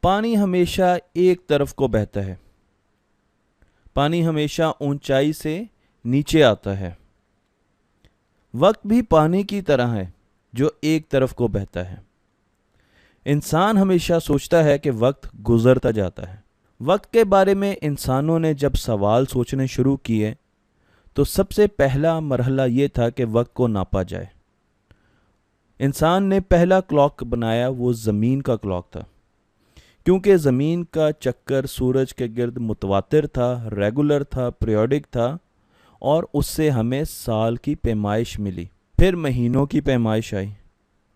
पानी हमेशा एक तरफ को बहता है। पानी हमेशा ऊंचाई से नीचे आता है। वक्त भी पानी की तरह है जो एक तरफ को बहता है। इंसान हमेशा सोचता है कि वक्त गुजरता जाता है। वक्त के बारे में इंसानों ने जब सवाल सोचने शुरू किए तो सबसे पहला मरहला ये था कि वक्त को नापा जाए। इंसान ने पहला क्लॉक बनाया, वो ज़मीन का क्लॉक था, क्योंकि ज़मीन का चक्कर सूरज के गिर्द मुतवातिर था, रेगुलर था, पीरियोडिक था, और उससे हमें साल की पैमाइश मिली। फिर महीनों की पैमाइश आई।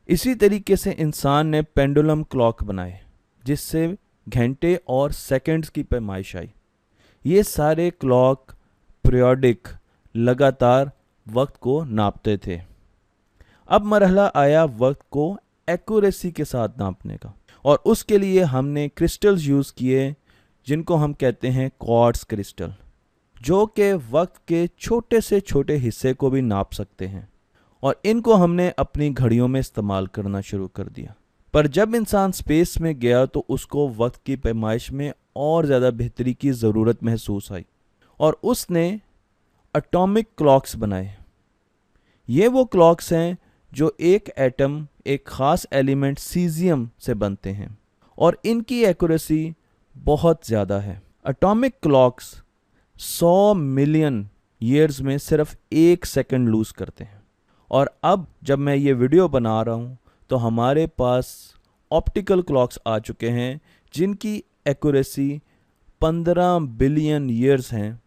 इसी तरीके से इंसान ने पेंडुलम क्लॉक बनाए, जिससे घंटे और सेकंड्स की पैमाइश आई। ये सारे क्लॉक पीरियोडिक लगातार वक्त को नापते थे। अब मरहला आया वक्त को एक्यूरेसी के साथ नापने का, और उसके लिए हमने क्रिस्टल्स यूज़ किए जिनको हम कहते हैं क्वार्ट्ज क्रिस्टल, जो कि वक्त के छोटे से छोटे हिस्से को भी नाप सकते हैं, और इनको हमने अपनी घड़ियों में इस्तेमाल करना शुरू कर दिया। पर जब इंसान स्पेस में गया तो उसको वक्त की पैमाइश में और ज़्यादा बेहतरी की ज़रूरत महसूस आई, और उसने एटॉमिक क्लॉक्स बनाए। ये वो क्लॉक्स हैं जो एक एटम, एक ख़ास एलिमेंट सीजियम से बनते हैं, और इनकी एक्यूरेसी बहुत ज़्यादा है। एटॉमिक क्लॉक्स 100 मिलियन ईयर्स में सिर्फ 1 सेकंड लूज़ करते हैं। और अब जब मैं ये वीडियो बना रहा हूँ तो हमारे पास ऑप्टिकल क्लॉक्स आ चुके हैं जिनकी एक्यूरेसी 15 बिलियन ईयर्स हैं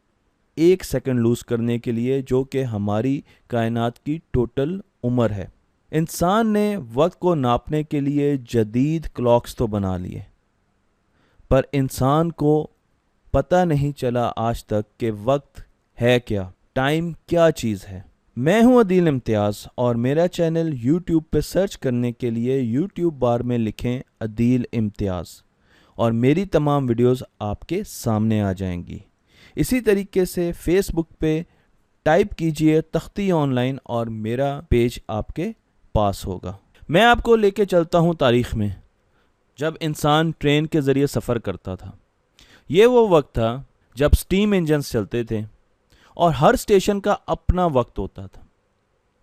1 सेकंड लूज़ करने के लिए, जो कि हमारी कायनात की टोटल उम्र है। इंसान ने वक्त को नापने के लिए जदीद क्लॉक्स तो बना लिए, पर इंसान को पता नहीं चला आज तक कि वक्त है क्या, टाइम क्या चीज़ है। मैं हूं अदील इम्तियाज़, और मेरा चैनल YouTube पे सर्च करने के लिए YouTube बार में लिखें अदील इम्तियाज़, और मेरी तमाम वीडियोस आपके सामने आ जाएंगी। इसी तरीके से Facebook पे टाइप कीजिए तख्ती ऑनलाइन और मेरा पेज आपके पास होगा। मैं आपको लेके चलता हूँ तारीख़ में, जब इंसान ट्रेन के ज़रिए सफ़र करता था। ये वो वक्त था जब स्टीम इंजन्स चलते थे और हर स्टेशन का अपना वक्त होता था,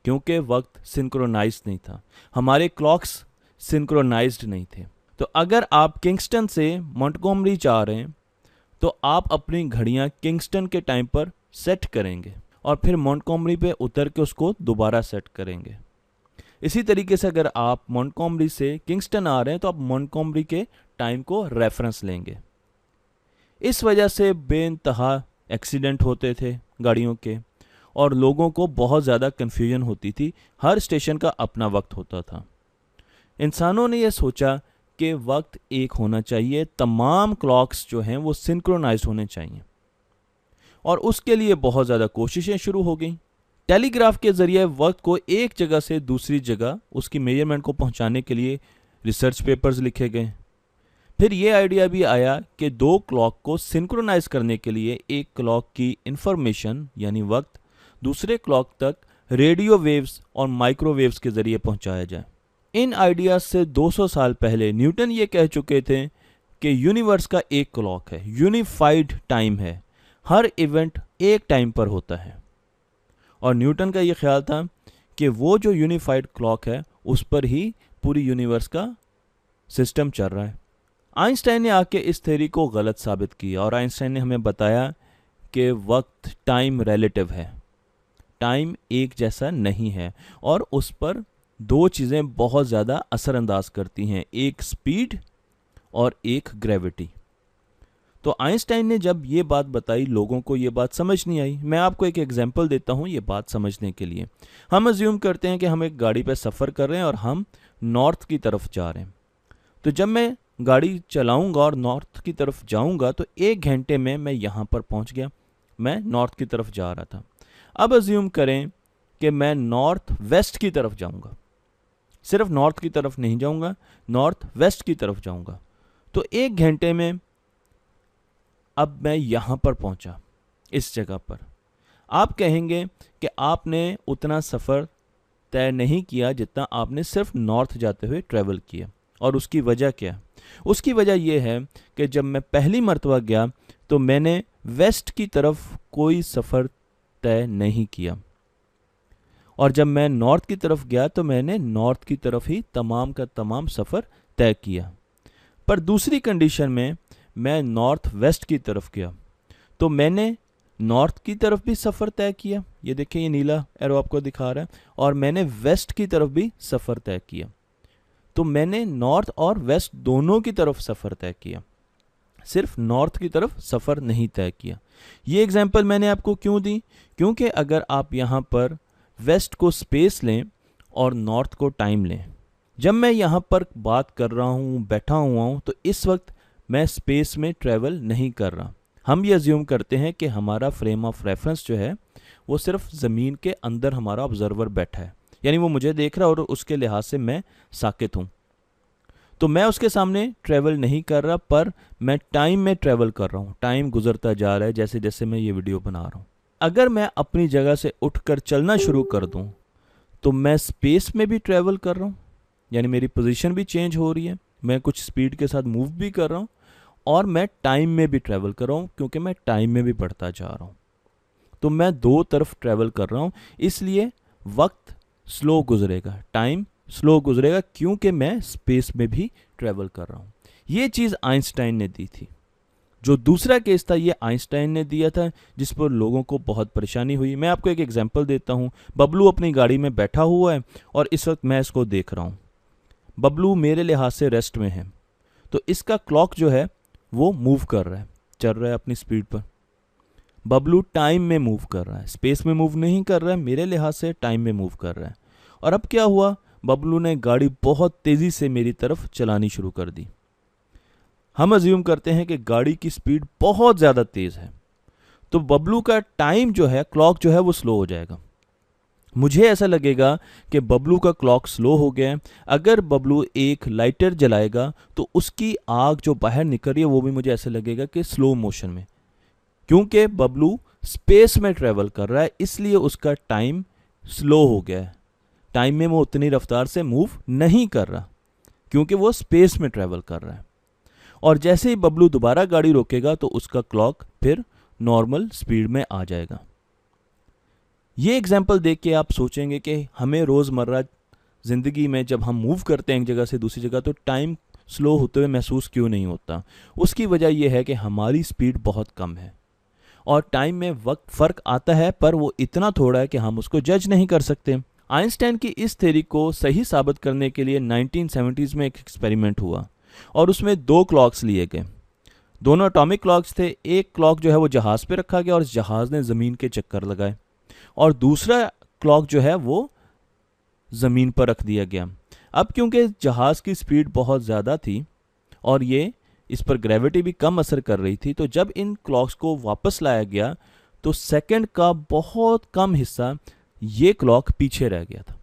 क्योंकि वक्त सिंक्रोनाइज्ड नहीं था। हमारे क्लॉक्स सिंक्रोनाइज्ड नहीं थे। तो अगर आप किंगस्टन से मॉन्टगोमरी जा रहे हैं तो आप अपनी घड़ियां किंगस्टन के टाइम पर सेट करेंगे और फिर मॉन्टगोमरी पे उतर के उसको दोबारा सेट करेंगे। इसी तरीके से अगर आप मॉन्टगोमरी से किंगस्टन आ रहे हैं तो आप मॉन्टगोमरी के टाइम को रेफरेंस लेंगे। इस वजह से बेइंतहा एक्सीडेंट होते थे गाड़ियों के, और लोगों को बहुत ज़्यादा कन्फ्यूजन होती थी। हर स्टेशन का अपना वक्त होता था। इंसानों ने यह सोचा कि वक्त एक होना चाहिए, तमाम क्लॉक्स जो हैं वो सिंक्रोनाइज्ड होने चाहिए, और उसके लिए बहुत ज़्यादा कोशिशें शुरू हो गई। टेलीग्राफ के ज़रिए वक्त को एक जगह से दूसरी जगह उसकी मेजरमेंट को पहुंचाने के लिए रिसर्च पेपर्स लिखे गए। फिर ये आइडिया भी आया कि 2 क्लॉक को सिंक्रोनाइज करने के लिए एक क्लॉक की इंफॉर्मेशन यानी वक्त दूसरे क्लॉक तक रेडियो वेव्स और माइक्रोवेव्स के ज़रिए पहुंचाया जाए। इन आइडियाज़ से 200 साल पहले न्यूटन ये कह चुके थे कि यूनिवर्स का एक क्लॉक है, यूनिफाइड टाइम है, हर इवेंट एक टाइम पर होता है। और न्यूटन का ये ख्याल था कि वो जो यूनिफाइड क्लॉक है उस पर ही पूरी यूनिवर्स का सिस्टम चल रहा है। आइंस्टाइन ने आके इस थ्योरी को गलत साबित किया, और आइंस्टाइन ने हमें बताया कि वक्त टाइम रिलेटिव है, टाइम एक जैसा नहीं है, और उस पर 2 चीज़ें बहुत ज़्यादा असरअंदाज करती हैं, एक स्पीड और एक ग्रेविटी। तो आइंस्टाइन ने जब ये बात बताई, लोगों को ये बात समझ नहीं आई। मैं आपको एक एग्जांपल देता हूँ ये बात समझने के लिए। हम अज्यूम करते हैं कि हम एक गाड़ी पर सफ़र कर रहे हैं और हम नॉर्थ की तरफ जा रहे हैं। तो जब मैं गाड़ी चलाऊंगा और नॉर्थ की तरफ जाऊंगा तो 1 घंटे में मैं यहाँ पर पहुँच गया। मैं नॉर्थ की तरफ जा रहा था। अब अज्यूम करें कि मैं नॉर्थ वेस्ट की तरफ जाऊंगा, सिर्फ नॉर्थ की तरफ नहीं जाऊंगा, नॉर्थ वेस्ट की तरफ जाऊंगा। तो 1 घंटे में अब मैं यहाँ पर पहुँचा, इस जगह पर। आप कहेंगे कि आपने उतना सफ़र तय नहीं किया जितना आपने सिर्फ नॉर्थ जाते हुए ट्रैवल किया। और उसकी वजह क्या है? उसकी वजह यह है कि जब मैं पहली मर्तबा गया तो मैंने वेस्ट की तरफ कोई सफ़र तय नहीं किया, और जब मैं नॉर्थ की तरफ गया तो मैंने नॉर्थ की तरफ ही तमाम का तमाम सफ़र तय किया। पर दूसरी कंडीशन में मैं नॉर्थ वेस्ट की तरफ गया तो मैंने नॉर्थ की तरफ भी सफ़र तय किया, ये देखिए ये नीला एरो आपको दिखा रहा है, और मैंने वेस्ट की तरफ भी सफ़र तय किया। तो मैंने नॉर्थ और वेस्ट दोनों की तरफ सफ़र तय किया, सिर्फ नॉर्थ की तरफ सफ़र नहीं तय किया। ये एग्जाम्पल मैंने आपको क्यों दी? क्योंकि अगर आप यहाँ पर वेस्ट को स्पेस लें और नॉर्थ को टाइम लें, जब मैं यहाँ पर बात कर रहा हूँ, बैठा हुआ हूँ, तो इस वक्त मैं स्पेस में ट्रैवल नहीं कर रहा। हम ये अज्यूम करते हैं कि हमारा फ्रेम ऑफ रेफरेंस जो है वो सिर्फ ज़मीन के अंदर हमारा ऑब्जर्वर बैठा है, यानी वो मुझे देख रहा है और उसके लिहाज से मैं साकित हूँ। तो मैं उसके सामने ट्रैवल नहीं कर रहा, पर मैं टाइम में ट्रैवल कर रहा हूँ। टाइम गुजरता जा रहा है जैसे जैसे मैं ये वीडियो बना रहा हूँ। अगर मैं अपनी जगह से उठकर चलना शुरू कर दूँ तो मैं स्पेस में भी ट्रैवल कर रहा हूँ, यानी मेरी पोजीशन भी चेंज हो रही है, मैं कुछ स्पीड के साथ मूव भी कर रहा हूँ, और मैं टाइम में भी ट्रैवल कर रहा हूँ क्योंकि मैं टाइम में भी बढ़ता जा रहा हूँ। तो मैं दो तरफ ट्रैवल कर रहा हूँ, इसलिए वक्त स्लो गुजरेगा, टाइम स्लो गुजरेगा, क्योंकि मैं स्पेस में भी ट्रैवल कर रहा हूँ। ये चीज़ आइंस्टाइन ने दी थी। जो दूसरा केस था ये आइंस्टाइन ने दिया था, जिस पर लोगों को बहुत परेशानी हुई। मैं आपको एक एग्जांपल देता हूँ। बबलू अपनी गाड़ी में बैठा हुआ है और इस वक्त मैं इसको देख रहा हूँ। बबलू मेरे लिहाज से रेस्ट में है, तो इसका क्लॉक जो है वो मूव कर रहा है, चल रहा है अपनी स्पीड पर। बबलू टाइम में मूव कर रहा है, स्पेस में मूव नहीं कर रहा है, मेरे लिहाज से टाइम में मूव कर रहा है। और अब क्या हुआ, बबलू ने गाड़ी बहुत तेज़ी से मेरी तरफ चलानी शुरू कर दी। हम अज्यूम करते हैं कि गाड़ी की स्पीड बहुत ज़्यादा तेज़ है, तो बबलू का टाइम जो है, क्लॉक जो है वो स्लो हो जाएगा। मुझे ऐसा लगेगा कि बबलू का क्लॉक स्लो हो गया है। अगर बबलू एक लाइटर जलाएगा तो उसकी आग जो बाहर निकल रही है वो भी मुझे ऐसा लगेगा कि स्लो मोशन में, क्योंकि बबलू स्पेस में ट्रैवल कर रहा है, इसलिए उसका टाइम स्लो हो गया है। टाइम में वो उतनी रफ्तार से मूव नहीं कर रहा क्योंकि वो स्पेस में ट्रैवल कर रहा है। और जैसे ही बबलू दोबारा गाड़ी रोकेगा तो उसका क्लॉक फिर नॉर्मल स्पीड में आ जाएगा। ये एग्जाम्पल देख के आप सोचेंगे कि हमें रोज़मर्रा ज़िंदगी में जब हम मूव करते हैं एक जगह से दूसरी जगह तो टाइम स्लो होते हुए महसूस क्यों नहीं होता। उसकी वजह यह है कि हमारी स्पीड बहुत कम है और टाइम में वक्त फ़र्क आता है, पर वो इतना थोड़ा है कि हम उसको जज नहीं कर सकते। आइंस्टाइन की इस थ्योरी को सही साबित करने के लिए 1970s में एक एक्सपेरिमेंट हुआ और उसमें दो क्लॉक्स लिए गए। दोनों एटॉमिक क्लॉक्स थे। एक क्लॉक जो है वो जहाज़ पे रखा गया और जहाज़ ने ज़मीन के चक्कर लगाए, और दूसरा क्लॉक जो है वो ज़मीन पर रख दिया गया। अब क्योंकि जहाज़ की स्पीड बहुत ज़्यादा थी और ये इस पर ग्रेविटी भी कम असर कर रही थी, तो जब इन क्लॉक्स को वापस लाया गया तो सेकंड का बहुत कम हिस्सा ये क्लॉक पीछे रह गया था।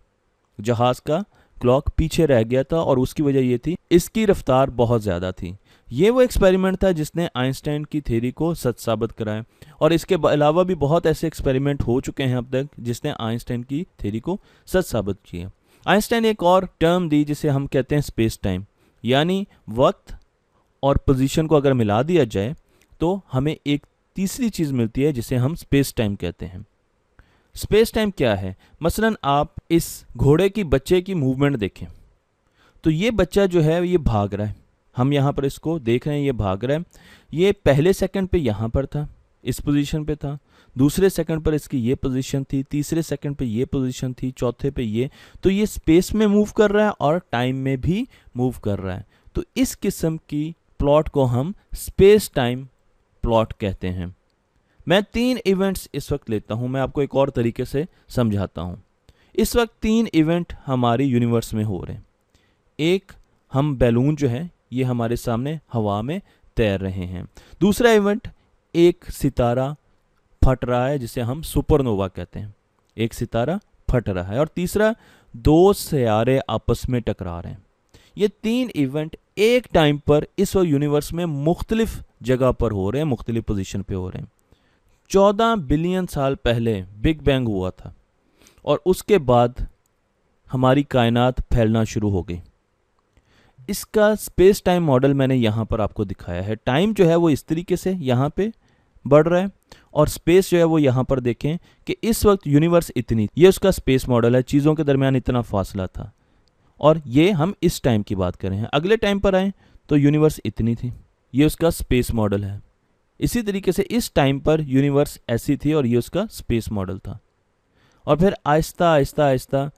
जहाज़ का क्लॉक पीछे रह गया था और उसकी वजह ये थी इसकी रफ्तार बहुत ज़्यादा थी। ये वो एक्सपेरिमेंट था जिसने आइंस्टाइन की थ्योरी को सच साबित कराया, और इसके अलावा भी बहुत ऐसे एक्सपेरिमेंट हो चुके हैं अब तक जिसने आइंस्टाइन की थ्योरी को सच साबित किया। आइंस्टाइन एक और टर्म दी जिसे हम कहते हैं स्पेस टाइम, यानी वक्त और पोजीशन को अगर मिला दिया जाए तो हमें एक तीसरी चीज़ मिलती है जिसे हम स्पेस टाइम कहते हैं। स्पेस टाइम क्या है? मसलन आप इस घोड़े की बच्चे की मूवमेंट देखें तो ये बच्चा जो है ये भाग रहा है, हम यहाँ पर इसको देख रहे हैं, ये भाग रहा है। ये पहले सेकंड पे यहाँ पर था, इस पोजीशन पे था, दूसरे सेकंड पर इसकी ये पोजीशन थी, तीसरे सेकंड पे ये पोजीशन थी, चौथे पे ये। तो ये स्पेस में मूव कर रहा है और टाइम में भी मूव कर रहा है। तो इस किस्म की प्लॉट को हम स्पेस टाइम प्लॉट कहते हैं। मैं 3 इवेंट्स इस वक्त लेता हूं, मैं आपको एक और तरीके से समझाता हूं। इस वक्त 3 इवेंट हमारी यूनिवर्स में हो रहे हैं। एक, हम बैलून जो है ये हमारे सामने हवा में तैर रहे हैं। दूसरा इवेंट, एक सितारा फट रहा है जिसे हम सुपरनोवा कहते हैं, एक सितारा फट रहा है। और तीसरा, 2 सितारे आपस में टकरा रहे हैं। ये 3 इवेंट एक टाइम पर इस यूनिवर्स में मुख्तलिफ जगह पर हो रहे हैं, मुख्तलिफ पोजीशन पे हो रहे हैं। 14 बिलियन साल पहले बिग बैंग हुआ था और उसके बाद हमारी कायनात फैलना शुरू हो गई। इसका स्पेस टाइम मॉडल मैंने यहाँ पर आपको दिखाया है। टाइम जो है वो इस तरीके से यहाँ पे बढ़ रहा है और स्पेस जो है वो यहाँ पर देखें कि इस वक्त यूनिवर्स इतनी, ये उसका स्पेस मॉडल है, चीज़ों के दरमियान इतना फासला था और ये हम इस टाइम की बात कर रहे हैं। अगले टाइम पर आए तो यूनिवर्स इतनी थी, ये उसका स्पेस मॉडल है। इसी तरीके से इस टाइम पर यूनिवर्स ऐसी थी और ये उसका स्पेस मॉडल था। और फिर Aahista Aahista Aahista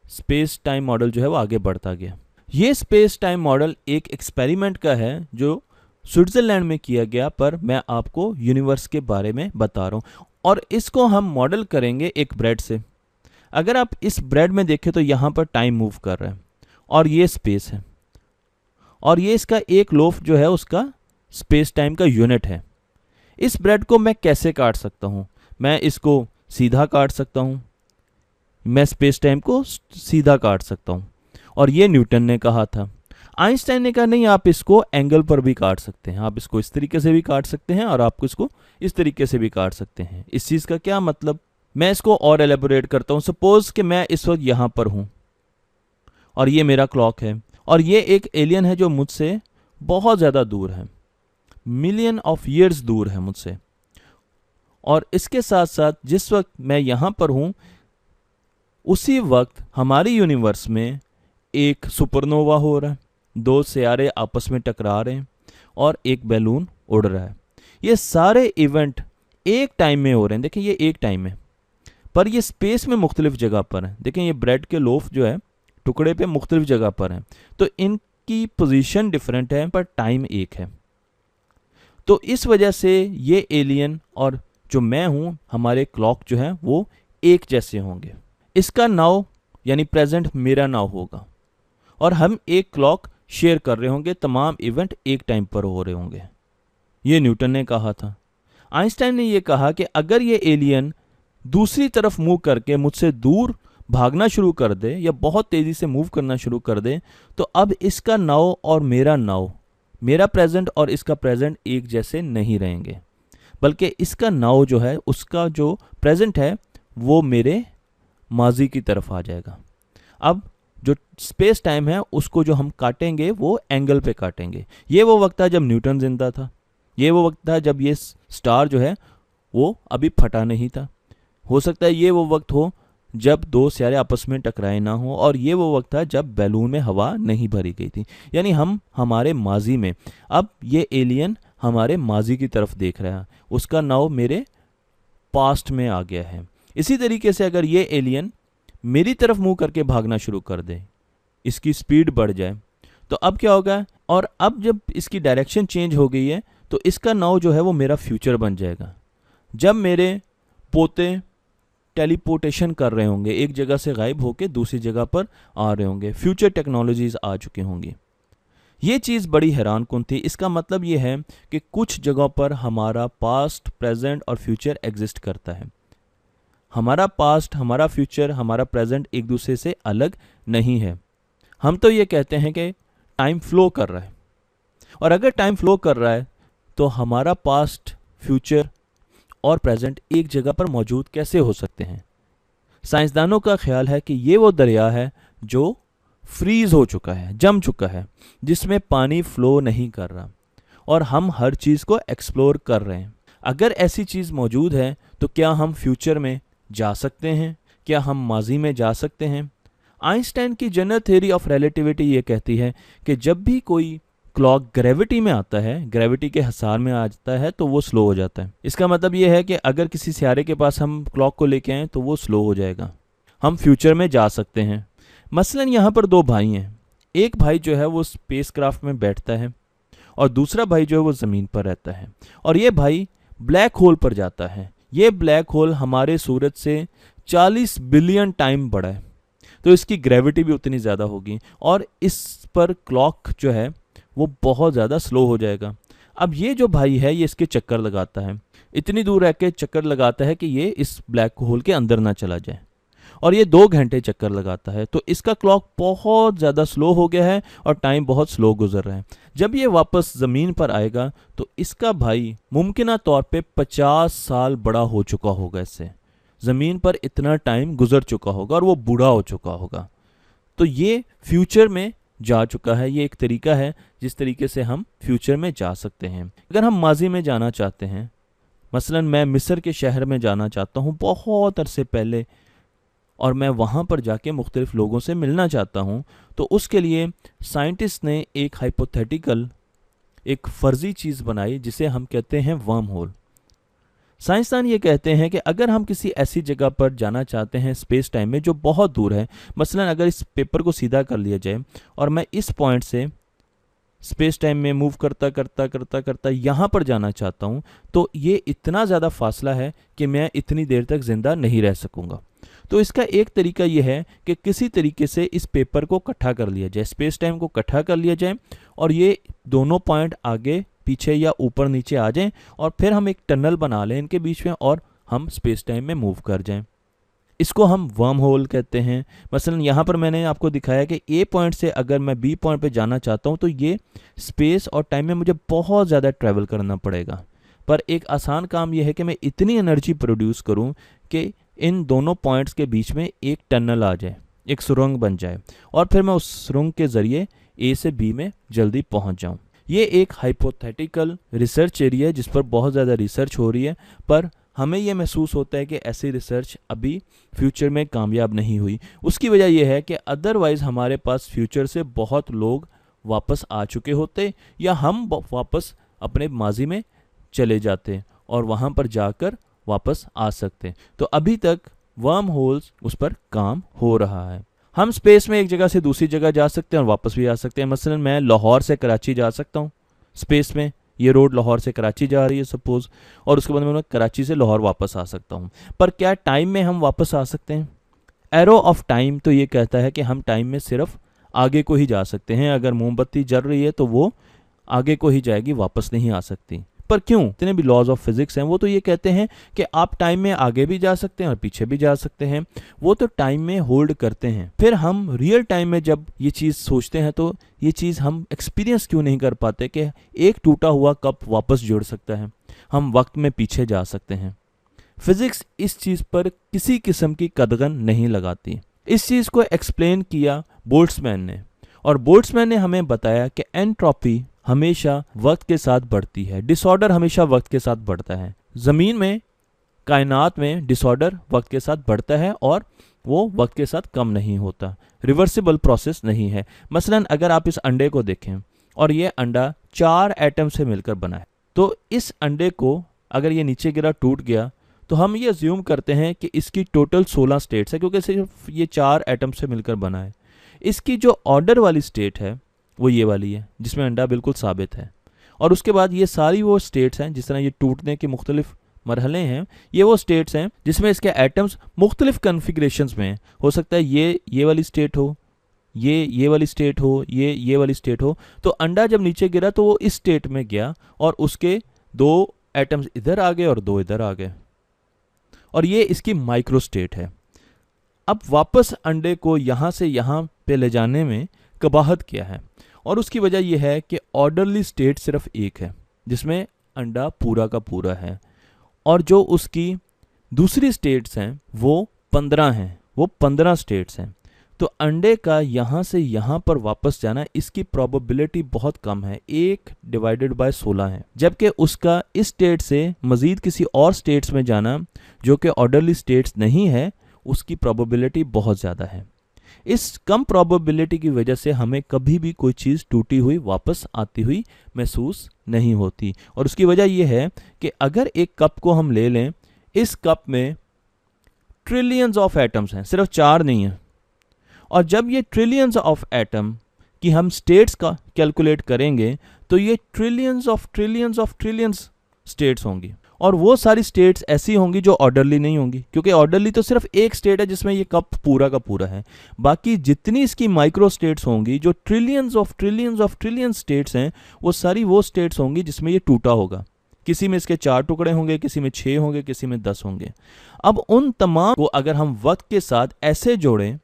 space time model जो है वो आगे बढ़ता गया। ये स्पेस टाइम मॉडल एक एक्सपेरिमेंट का है जो स्विट्ज़रलैंड में किया गया, पर मैं आपको यूनिवर्स के बारे में बता रहा हूँ और इसको हम मॉडल करेंगे एक ब्रेड से। अगर आप इस ब्रेड में देखें तो यहाँ पर टाइम मूव कर रहा है और ये स्पेस है और ये इसका एक लोफ जो है उसका स्पेस टाइम का यूनिट है। इस ब्रेड को मैं कैसे काट सकता हूँ? मैं इसको सीधा काट सकता हूँ, मैं स्पेस टाइम को सीधा काट सकता हूँ और ये न्यूटन ने कहा था। आइंस्टाइन ने कहा नहीं, आप इसको एंगल पर भी काट सकते हैं, आप इसको इस तरीके से भी काट सकते हैं और आप इसको इस तरीके से भी काट सकते हैं। इस चीज़ का क्या मतलब? मैं इसको और एलेबोरेट करता हूँ। सपोज कि मैं इस वक्त यहाँ पर हूँ और ये मेरा क्लॉक है और ये एक एलियन है जो मुझसे बहुत ज़्यादा दूर है, मिलियन ऑफ ईयर्स दूर है मुझसे। और इसके साथ साथ जिस वक्त मैं यहाँ पर हूँ उसी वक्त हमारी यूनिवर्स में एक सुपरनोवा हो रहा है, दो सियारे आपस में टकरा रहे हैं और एक बैलून उड़ रहा है। ये सारे इवेंट एक टाइम में हो रहे हैं। देखें ये एक टाइम में, पर ये स्पेस में मुख्तलिफ जगह पर हैं। देखें ये ब्रेड के लोफ जो है टुकड़े पे मुख्तलिफ जगह पर हैं, तो इनकी पोजीशन डिफरेंट है पर टाइम एक है। तो इस वजह से ये एलियन और जो मैं हूँ, हमारे क्लॉक जो है वो एक जैसे होंगे। इसका नाउ यानी प्रेजेंट मेरा नाउ होगा और हम एक क्लॉक शेयर कर रहे होंगे, तमाम इवेंट एक टाइम पर हो रहे होंगे। ये न्यूटन ने कहा था। आइंस्टाइन ने ये कहा कि अगर ये एलियन दूसरी तरफ मूव करके मुझसे दूर भागना शुरू कर दे या बहुत तेज़ी से मूव करना शुरू कर दे तो अब इसका नाउ और मेरा नाउ, मेरा प्रेजेंट और इसका प्रेजेंट एक जैसे नहीं रहेंगे, बल्कि इसका नाउ जो है उसका जो प्रेजेंट है वो मेरे माजी की तरफ आ जाएगा। अब जो स्पेस टाइम है उसको जो हम काटेंगे वो एंगल पे काटेंगे। ये वो वक्त था जब न्यूटन जिंदा था, ये वो वक्त था जब ये स्टार जो है वो अभी फटा नहीं था। हो सकता है ये वो वक्त हो जब दो सियारे आपस में टकराए ना हो, और ये वो वक्त था जब बैलून में हवा नहीं भरी गई थी। यानी हम हमारे माजी में, अब ये एलियन हमारे माजी की तरफ देख रहा है, उसका नाव मेरे पास्ट में आ गया है। इसी तरीके से अगर ये एलियन मेरी तरफ मुंह करके भागना शुरू कर दे, इसकी स्पीड बढ़ जाए, तो अब क्या होगा? और अब जब इसकी डायरेक्शन चेंज हो गई है तो इसका नाव जो है वो मेरा फ्यूचर बन जाएगा। जब मेरे पोते टेलीपोर्टेशन कर रहे होंगे, एक जगह से गायब होकर दूसरी जगह पर आ रहे होंगे, फ्यूचर टेक्नोलॉजीज आ चुकी होंगी। ये चीज़ बड़ी हैरान कुन थी। इसका मतलब ये है कि कुछ जगहों पर हमारा पास्ट, प्रेजेंट और फ्यूचर एग्जिस्ट करता है। हमारा पास्ट, हमारा फ्यूचर, हमारा प्रेजेंट एक दूसरे से अलग नहीं है। हम तो ये कहते हैं कि टाइम फ्लो कर रहा है, और अगर टाइम फ्लो कर रहा है तो हमारा पास्ट, फ्यूचर और प्रेजेंट एक जगह पर मौजूद कैसे हो सकते हैं? साइंसदानों का ख्याल है कि ये वो दरिया है जो फ्रीज हो चुका है, जम चुका है, जिसमें पानी फ्लो नहीं कर रहा, और हम हर चीज़ को एक्सप्लोर कर रहे हैं। अगर ऐसी चीज़ मौजूद है तो क्या हम फ्यूचर में जा सकते हैं? क्या हम माजी में जा सकते हैं? आइंस्टाइन की जनरल थ्योरी ऑफ रिलेटिविटी ये कहती है कि जब भी कोई क्लॉक ग्रेविटी में आता है, ग्रेविटी के हिसार में आ जाता है, तो वो स्लो हो जाता है। इसका मतलब ये है कि अगर किसी सियारे के पास हम क्लॉक को लेके आएँ तो वो स्लो हो जाएगा। हम फ्यूचर में जा सकते हैं। मसलन यहाँ पर दो भाई हैं, एक भाई जो है वो स्पेस क्राफ्ट में बैठता है और दूसरा भाई जो है वो ज़मीन पर रहता है, और ये भाई ब्लैक होल पर जाता है। ये ब्लैक होल हमारे सूरज से 40 बिलियन टाइम बड़ा है, तो इसकी ग्रेविटी भी उतनी ज़्यादा होगी और इस पर क्लॉक जो है वो बहुत ज़्यादा स्लो हो जाएगा। अब ये जो भाई है ये इसके चक्कर लगाता है, इतनी दूर रह के चक्कर लगाता है कि ये इस ब्लैक होल के अंदर ना चला जाए, और ये 2 घंटे चक्कर लगाता है, तो इसका क्लॉक बहुत ज़्यादा स्लो हो गया है और टाइम बहुत स्लो गुजर रहा है। जब ये वापस ज़मीन पर आएगा तो इसका भाई मुमकिना तौर पे 50 साल बड़ा हो चुका होगा, इससे ज़मीन पर इतना टाइम गुजर चुका होगा और वो बूढ़ा हो चुका होगा। तो ये फ्यूचर में जा चुका है। ये एक तरीका है जिस तरीके से हम फ्यूचर में जा सकते हैं। अगर हम माजी में जाना चाहते हैं, मसलन मैं मिस्र के शहर में जाना चाहता हूँ बहुत अरसे पहले, और मैं वहाँ पर जाके मुख्तलिफ लोगों से मिलना चाहता हूँ, तो उसके लिए साइंटिस्ट ने एक हाइपोथेटिकल, एक फ़र्ज़ी चीज़ बनाई जिसे हम कहते हैं वर्म होल। साइंसदान ये कहते हैं कि अगर हम किसी ऐसी जगह पर जाना चाहते हैं स्पेस टाइम में जो बहुत दूर है, मसलन अगर इस पेपर को सीधा कर लिया जाए और मैं इस पॉइंट से स्पेस टाइम में मूव करता करता करता करता यहाँ पर जाना चाहता हूँ, तो ये इतना ज़्यादा फासला है कि मैं इतनी देर तक ज़िंदा नहीं रह सकूँगा। तो इसका एक तरीका यह है कि किसी तरीके से इस पेपर को इकट्ठा कर लिया जाए, स्पेस टाइम को इकट्ठा कर लिया जाए, और ये दोनों पॉइंट आगे पीछे या ऊपर नीचे आ जाएं, और फिर हम एक टनल बना लें इनके बीच में और हम स्पेस टाइम में मूव कर जाएं। इसको हम वर्म होल कहते हैं। मसलन यहाँ पर मैंने आपको दिखाया कि ए पॉइंट से अगर मैं बी पॉइंट पे जाना चाहता हूँ तो ये स्पेस और टाइम में मुझे बहुत ज़्यादा ट्रैवल करना पड़ेगा, पर एक आसान काम यह है कि मैं इतनी एनर्जी प्रोड्यूस करूँ कि इन दोनों पॉइंट्स के बीच में एक टनल आ जाए, एक सुरंग बन जाए, और फिर मैं उस सुरंग के ज़रिए ए से बी में जल्दी पहुँच जाऊँ। ये एक हाइपोथेटिकल रिसर्च एरिया है जिस पर बहुत ज़्यादा रिसर्च हो रही है, पर हमें यह महसूस होता है कि ऐसी रिसर्च अभी फ्यूचर में कामयाब नहीं हुई। उसकी वजह यह है कि अदरवाइज़ हमारे पास फ्यूचर से बहुत लोग वापस आ चुके होते, या हम वापस अपने माजी में चले जाते और वहाँ पर जाकर वापस आ सकते। तो अभी तक वर्म होल्स उस पर काम हो रहा है। हम स्पेस में एक जगह से दूसरी जगह जा सकते हैं और वापस भी आ सकते हैं। मसलन मैं लाहौर से कराची जा सकता हूँ स्पेस में, ये रोड लाहौर से कराची जा रही है सपोज, और उसके बाद मैं कराची से लाहौर वापस आ सकता हूँ। पर क्या टाइम में हम वापस आ सकते हैं? एरो ऑफ टाइम तो ये कहता है कि हम टाइम में सिर्फ आगे को ही जा सकते हैं। अगर मोमबत्ती जल रही है तो वो आगे को ही जाएगी, वापस नहीं आ सकती। पर क्यों? जितने भी लॉज ऑफ फिजिक्स हैं वो तो ये कहते हैं कि आप टाइम में आगे भी जा सकते हैं और पीछे भी जा सकते हैं, वो तो टाइम में होल्ड करते हैं। फिर हम रियल टाइम में जब ये चीज़ सोचते हैं तो ये चीज़ हम एक्सपीरियंस क्यों नहीं कर पाते कि एक टूटा हुआ कप वापस जुड़ सकता है, हम वक्त में पीछे जा सकते हैं। फिजिक्स इस चीज़ पर किसी किस्म की कदगन नहीं लगाती। इस चीज़ को एक्सप्लेन किया बोल्ट्जमैन ने, और बोल्ट्जमैन ने हमें बताया कि एंट्रोपी हमेशा वक्त के साथ बढ़ती है, डिसऑर्डर हमेशा वक्त के साथ बढ़ता है। ज़मीन में, कायनात में डिसऑर्डर वक्त के साथ बढ़ता है और वो वक्त के साथ कम नहीं होता, रिवर्सिबल प्रोसेस नहीं है। मसलन अगर आप इस अंडे को देखें और ये अंडा 4 एटम से मिलकर बना है, तो इस अंडे को अगर ये नीचे गिरा टूट गया तो हम ये अज्यूम करते हैं कि इसकी टोटल 16 स्टेट्स है, क्योंकि सिर्फ ये 4 एटम से मिलकर बना है। इसकी जो ऑर्डर वाली स्टेट है वो ये वाली है जिसमें अंडा बिल्कुल साबित है, और उसके बाद ये सारी वो स्टेट्स हैं, जिस तरह ये टूटने के मुख्तलिफ मरहले हैं, ये वो स्टेट्स हैं जिसमें इसके एटम्स मुख्तलिफ कन्फिग्रेशंस में हो सकता है ये वाली स्टेट हो, ये वाली स्टेट हो, ये वाली स्टेट हो। तो अंडा जब नीचे गिरा तो वो इस स्टेट में गया और उसके 2 एटम्स इधर आ गए और 2 इधर आ गए, और ये इसकी माइक्रो स्टेट है। अब वापस अंडे को यहाँ से यहाँ पे ले जाने में कबाहत क्या है, और उसकी वजह यह है कि ऑर्डरली स्टेट सिर्फ एक है जिसमें अंडा पूरा का पूरा है, और जो उसकी दूसरी स्टेट्स हैं वो 15 हैं, वो 15 स्टेट्स हैं। तो अंडे का यहाँ से यहाँ पर वापस जाना, इसकी प्रोबेबिलिटी बहुत कम है, 1 डिवाइडेड बाय 16 है। जबकि उसका इस स्टेट से मज़ीद किसी और स्टेट्स में जाना जो कि ऑर्डरली स्टेट्स नहीं है, उसकी प्रोबेबिलिटी बहुत ज़्यादा है। इस कम प्रोबेबिलिटी की वजह से हमें कभी भी कोई चीज़ टूटी हुई वापस आती हुई महसूस नहीं होती, और उसकी वजह यह है कि अगर एक कप को हम ले लें, इस कप में ट्रिलियंस ऑफ एटम्स हैं, सिर्फ 4 नहीं हैं, और जब ये ट्रिलियंस ऑफ एटम की हम स्टेट्स का कैलकुलेट करेंगे तो ये ट्रिलियंस ऑफ ट्रिलियंस स्टेट्स होंगी, और वो सारी स्टेट्स ऐसी होंगी जो ऑर्डरली नहीं होंगी, क्योंकि ऑर्डरली तो सिर्फ एक स्टेट है जिसमें ये कप पूरा का पूरा है। बाकी जितनी इसकी माइक्रो स्टेट्स होंगी, जो ट्रिलियंस ऑफ ट्रिलियंस स्टेट्स हैं, वो सारी वो स्टेट्स होंगी जिसमें ये टूटा होगा। किसी में इसके 4 टुकड़े होंगे, किसी में 6 होंगे, किसी में 10 होंगे। अब उन तमाम को अगर हम वक्त के साथ ऐसे जोड़ें,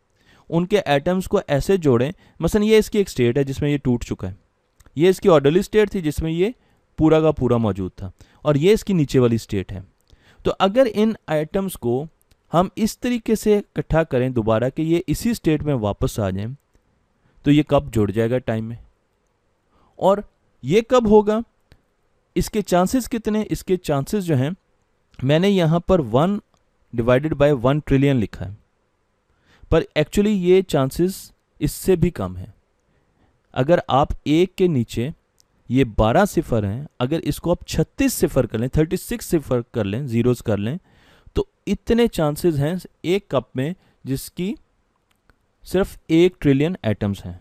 उनके एटम्स को ऐसे जोड़ें, मसलन ये इसकी एक स्टेट है जिसमें ये टूट चुका है, ये इसकी ऑर्डरली स्टेट थी जिसमें ये पूरा का पूरा मौजूद था, और ये इसकी नीचे वाली स्टेट है। तो अगर इन आइटम्स को हम इस तरीके से इकट्ठा करें दोबारा कि ये इसी स्टेट में वापस आ जाएं, तो ये कब जुड़ जाएगा टाइम में। और ये कब होगा, इसके चांसेस कितने, इसके चांसेस जो हैं, मैंने यहाँ पर 1 डिवाइडेड बाय 1 ट्रिलियन लिखा है, पर एक्चुअली ये चांसेस इससे भी कम है। अगर आप 1 के नीचे ये 12 सिफर हैं, अगर इसको आप 36 सिफर कर लें, 36 सिफर कर लें, जीरोस कर लें, तो इतने चांसेस हैं एक कप में जिसकी सिर्फ 1 ट्रिलियन एटम्स हैं।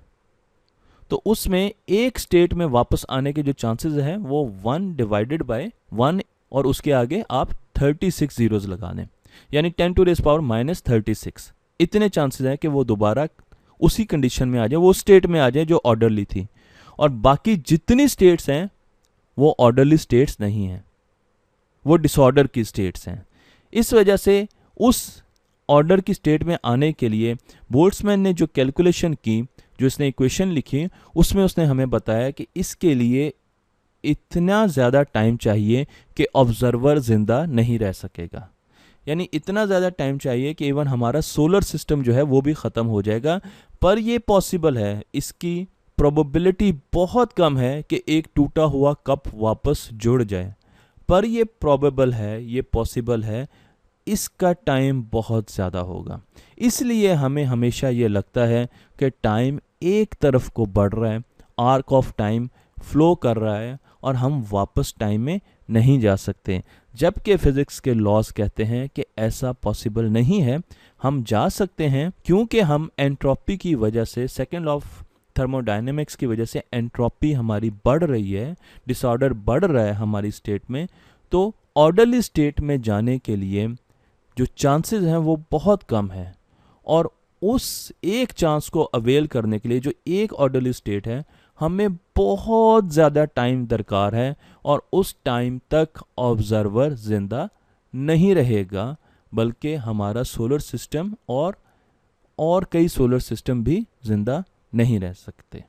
तो उसमें एक स्टेट में वापस आने के जो चांसेस हैं वो 1 डिवाइडेड बाय 1 और उसके आगे आप 36 जीरोस लगा दें, यानी 10⁻⁻36। इतने चांसेस हैं कि वो दोबारा उसी कंडीशन में आ जाए, वो स्टेट में आ जाए जो ऑर्डरली थी। और बाकी जितनी स्टेट्स हैं वो ऑर्डरली स्टेट्स नहीं हैं, वो डिसऑर्डर की स्टेट्स हैं। इस वजह से उस ऑर्डर की स्टेट में आने के लिए बोल्ट्जमैन ने जो कैलकुलेशन की, जो इसने इक्वेशन लिखी, उसमें उसने हमें बताया कि इसके लिए इतना ज़्यादा टाइम चाहिए कि ऑब्जर्वर जिंदा नहीं रह सकेगा। यानी इतना ज़्यादा टाइम चाहिए कि इवन हमारा सोलर सिस्टम जो है वो भी ख़त्म हो जाएगा। पर ये पॉसिबल है, इसकी प्रोबेबिलिटी बहुत कम है कि एक टूटा हुआ कप वापस जुड़ जाए, पर ये प्रोबेबल है, ये पॉसिबल है। इसका टाइम बहुत ज़्यादा होगा। इसलिए हमें हमेशा ये लगता है कि टाइम एक तरफ को बढ़ रहा है, आर्क ऑफ टाइम फ्लो कर रहा है और हम वापस टाइम में नहीं जा सकते, जबकि फिज़िक्स के लॉज कहते हैं कि ऐसा पॉसिबल नहीं है। हम जा सकते हैं क्योंकि हम एंट्रोपी की वजह से, सेकेंड लॉ ऑफ थर्मोडायनेमिक्स की वजह से एंट्रोपी हमारी बढ़ रही है, डिसऑर्डर बढ़ रहा है हमारी स्टेट में। तो ऑर्डरली स्टेट में जाने के लिए जो चांसेस हैं वो बहुत कम है, और उस एक चांस को अवेल करने के लिए जो एक ऑर्डरली स्टेट है, हमें बहुत ज़्यादा टाइम दरकार है, और उस टाइम तक ऑब्जर्वर ज़िंदा नहीं रहेगा, बल्कि हमारा सोलर सिस्टम और कई सोलर सिस्टम भी ज़िंदा नहीं रह सकते।